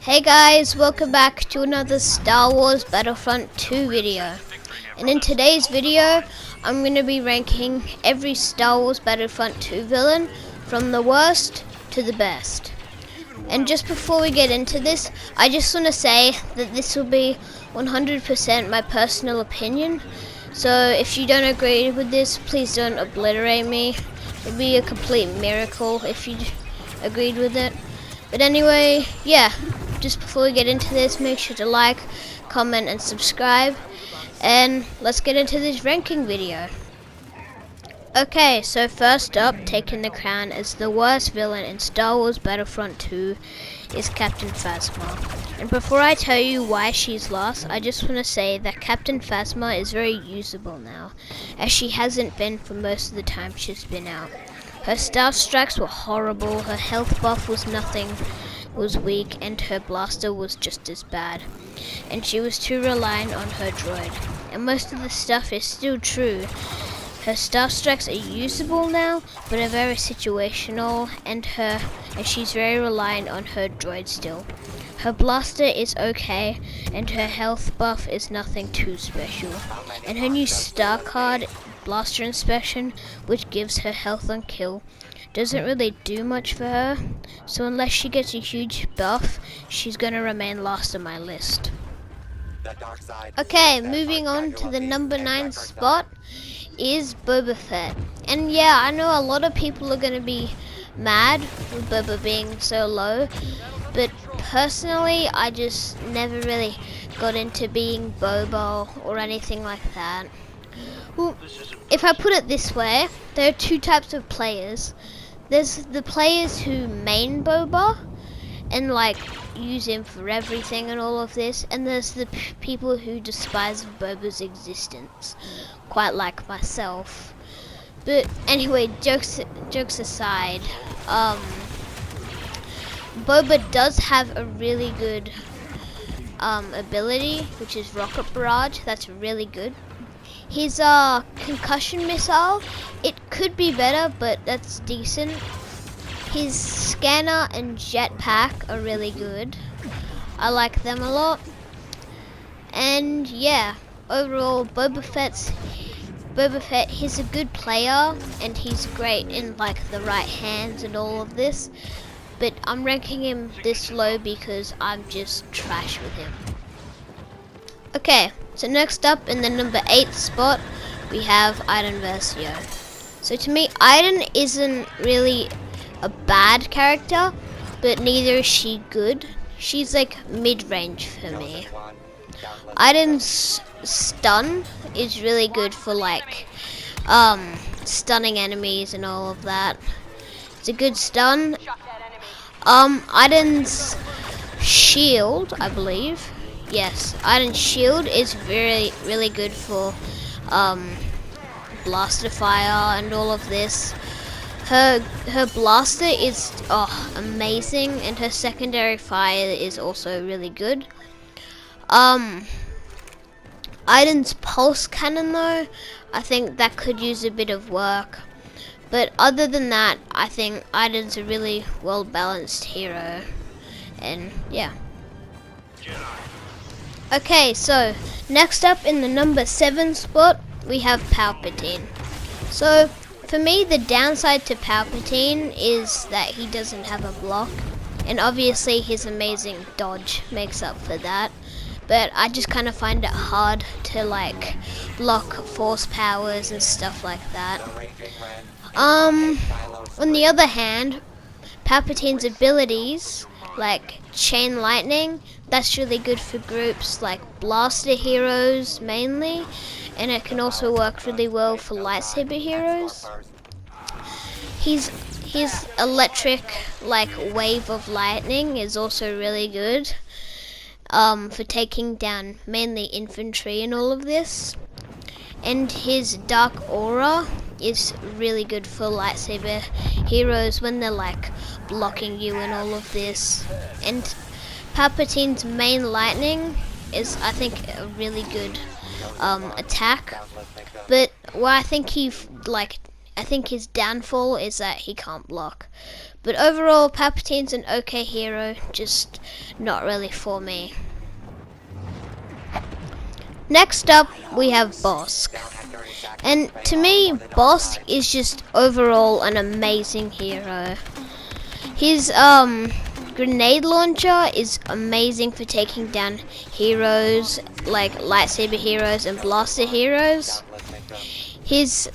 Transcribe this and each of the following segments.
Hey guys, welcome back to another Star Wars Battlefront 2 video. And in today's video, I'm going to be ranking every Star Wars Battlefront 2 villain from the worst to the best. And just before we get into this, I just want to say that this will be 100% my personal opinion. So if you don't agree with this, please don't obliterate me. It would be a complete miracle if you agreed with it. But anyway, yeah, just before we get into this, make sure to like, comment and subscribe. And let's get into this ranking video. Okay, so first up, taking the crown as the worst villain in Star Wars Battlefront 2 is Captain Phasma. And before I tell you why she's lost, I just want to say that Captain Phasma is very usable now, as she hasn't been for most of the time she's been out. Her staff strikes were horrible, her health buff was nothing, was weak, and her blaster was just as bad. And she was too reliant on her droid. And most of the stuff is still true. Her staff strikes are usable now, but are very situational, and she's very reliant on her droid still. Her blaster is okay, and her health buff is nothing too special. And her new star card, Blaster Inspection, which gives her health on kill, doesn't really do much for her, so unless she gets a huge buff, she's gonna remain last on my list. Okay, moving on to the number 9 spot is Boba Fett. And yeah, I know a lot of people are gonna be mad with Boba being so low, but personally I just never really got into being Boba or anything like that. Well, if I put it this way, there are two types of players. There's the players who main Boba and like use him for everything and all of this, and there's the people who despise Boba's existence, quite like myself. But anyway, jokes aside, Boba does have a really good ability, which is Rocket Barrage. That's really good. His concussion missile, it could be better, but that's decent. His scanner and jetpack are really good. I like them a lot. And yeah, overall Boba Fett, he's a good player and he's great in like the right hands and all of this. But I'm ranking him this low because I'm just trash with him. Okay, so next up in the number 8 spot, we have Iden Versio. So to me, Iden isn't really a bad character, but neither is she good. She's like mid-range for me. Iden's stun is really good for like stunning enemies and all of that. It's a good stun. Iden's shield, I believe. Yes, Iden's shield is really good for blaster fire and all of this. Her blaster is amazing, and her secondary fire is also really good. Iden's pulse cannon though, I think that could use a bit of work. But other than that, I think Iden's a really well balanced hero. And yeah. Okay, so next up in the number 7 spot, we have Palpatine. So for me, the downside to Palpatine is that he doesn't have a block, and obviously his amazing dodge makes up for that. But I just kind of find it hard to like block force powers and stuff like that. On the other hand, Palpatine's abilities, like chain lightning, that's really good for groups like blaster heroes mainly, and it can also work really well for lightsaber heroes. His electric like wave of lightning is also really good for taking down mainly infantry and all of this. And his dark aura is really good for lightsaber heroes when they're like blocking you and all of this. And Palpatine's main lightning is, I think, a really good attack. But what I think his downfall is that he can't block. But overall, Palpatine's an okay hero, just not really for me. Next up, we have Bosk. And to me, Bosk is just overall an amazing hero. His grenade launcher is amazing for taking down heroes like lightsaber heroes and blaster heroes. His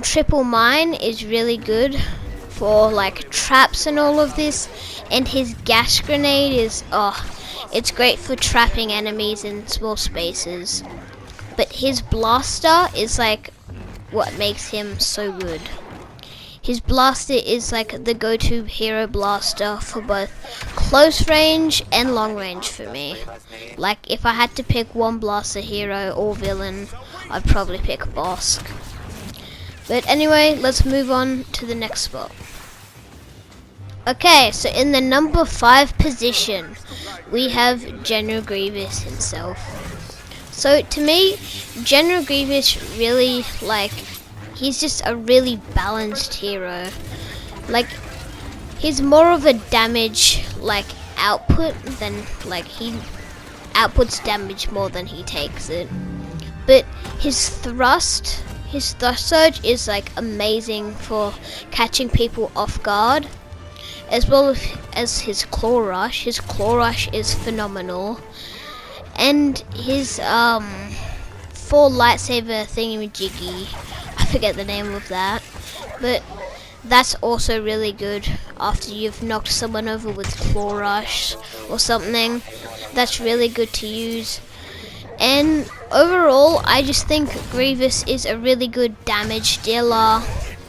triple mine is really good for like traps and all of this, and his gas grenade is it's great for trapping enemies in small spaces. But his blaster is like what makes him so good. His blaster is like the go-to hero blaster for both close range and long range for me. Like if I had to pick one blaster hero or villain, I'd probably pick Bosk. But anyway, let's move on to the next spot. Okay, so in the number 5 position, we have General Grievous himself. So to me, General Grievous really he's just a really balanced hero. Like he's more of a damage output than he outputs damage more than he takes it. But his thrust surge is amazing for catching people off guard, as well as his claw rush. His claw rush is phenomenal, and his 4 lightsaber thingamajiggy, I forget the name of that, but that's also really good after you've knocked someone over with claw rush or something. That's really good to use. And overall, I just think Grievous is a really good damage dealer,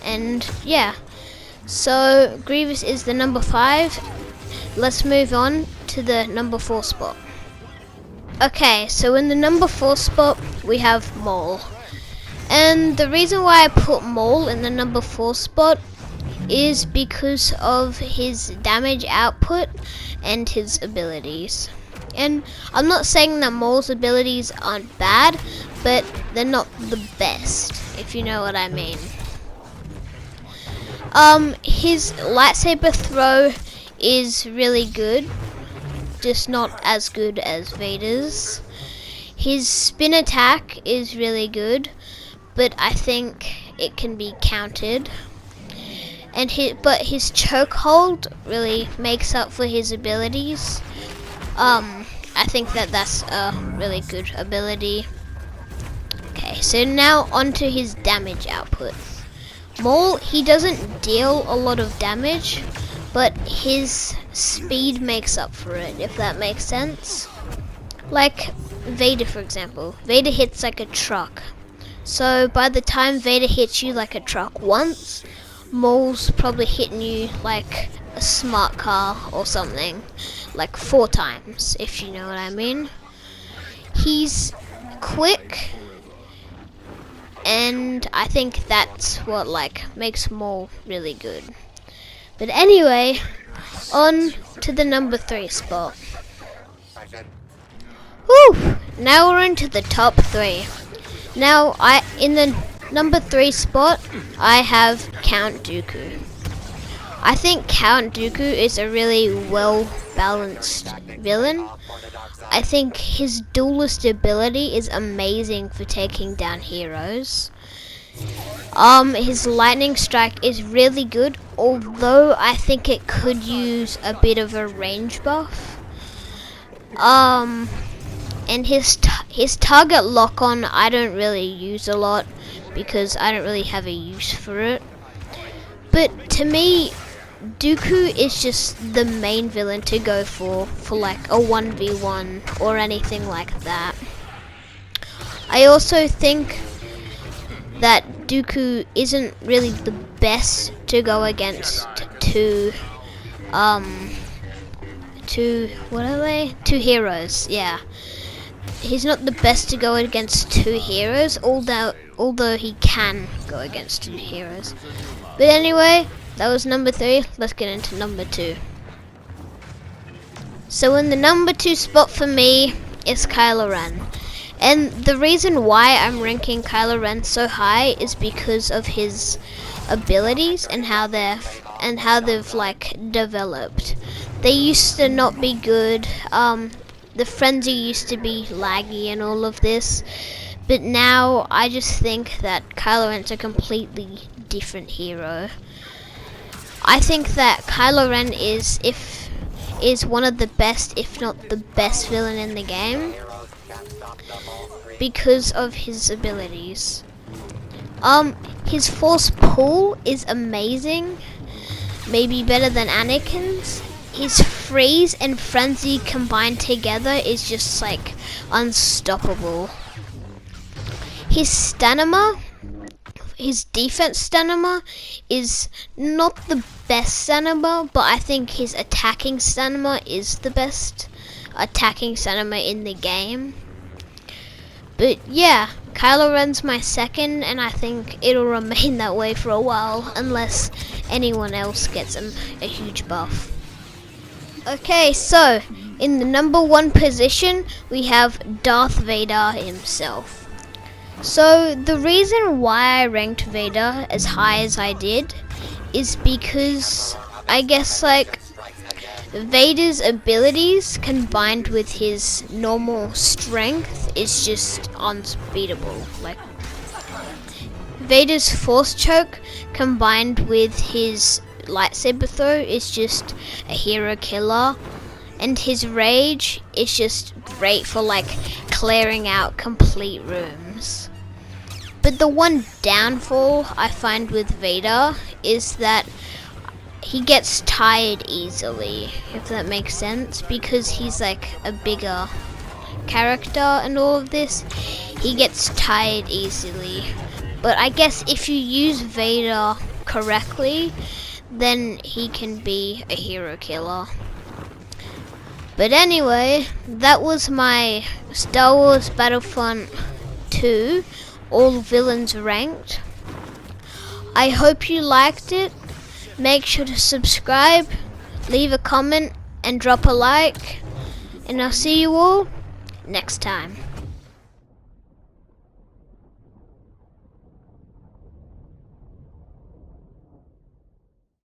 and yeah. So Grievous is the number 5. Let's move on to the number 4 spot. Okay, so in the number 4 spot, we have Maul. And the reason why I put Maul in the number 4 spot is because of his damage output and his abilities. And I'm not saying that Maul's abilities aren't bad, but they're not the best, if you know what I mean. His lightsaber throw is really good, just not as good as Vader's. His spin attack is really good, but I think it can be countered. And but his chokehold really makes up for his abilities. I think that's a really good ability. Okay, so now onto his damage output. Maul, he doesn't deal a lot of damage, but his speed makes up for it, if that makes sense. Like Vader, for example. Vader hits like a truck. So by the time Vader hits you like a truck once, Maul's probably hitting you like a smart car or something, like 4 times, if you know what I mean. He's quick, and I think that's what makes Maul really good. But anyway, on to the number 3 spot. Woo! Now we're into the top 3. Now in the number 3 spot, I have Count Dooku. I think Count Dooku is a really well-balanced villain. I think his duelist ability is amazing for taking down heroes. His lightning strike is really good, although I think it could use a bit of a range buff. And his target lock-on I don't really use a lot because I don't really have a use for it. But to me, Dooku is just the main villain to go for like a 1v1 or anything like that. I also think that Dooku isn't really the best to go against two heroes, yeah. He's not the best to go against 2 heroes, although he can go against 2 heroes. But anyway, that was number 3. Let's get into number 2. So in the number 2 spot for me is Kylo Ren. And the reason why I'm ranking Kylo Ren so high is because of his abilities and how they're and how they've like developed. They used to not be good. The frenzy used to be laggy and all of this, but now I just think that Kylo Ren's a completely different hero. I think that Kylo Ren is one of the best, if not the best villain in the game, because of his abilities. His force pull is amazing, maybe better than Anakin's. His freeze and frenzy combined together is just like unstoppable. His stamina, his defense stamina is not the best stamina, but I think his attacking stamina is the best attacking stamina in the game. But yeah, Kylo Ren's my second, and I think it'll remain that way for a while unless anyone else gets him a huge buff. Okay, so in the number 1 position we have Darth Vader himself. So the reason why I ranked Vader as high as I did is because I guess like Vader's abilities combined with his normal strength is just unbeatable. Like Vader's force choke combined with his lightsaber throw is just a hero killer, and his rage is just great for like clearing out complete rooms. But the one downfall I find with Vader is that he gets tired easily, if that makes sense, because he's like a bigger character and all of this. He gets tired easily. But I guess if you use Vader correctly, then he can be a hero killer. But anyway, that was my Star Wars Battlefront 2 all villains ranked. I hope you liked it. Make sure to subscribe, leave a comment, and drop a like. And I'll see you all next time.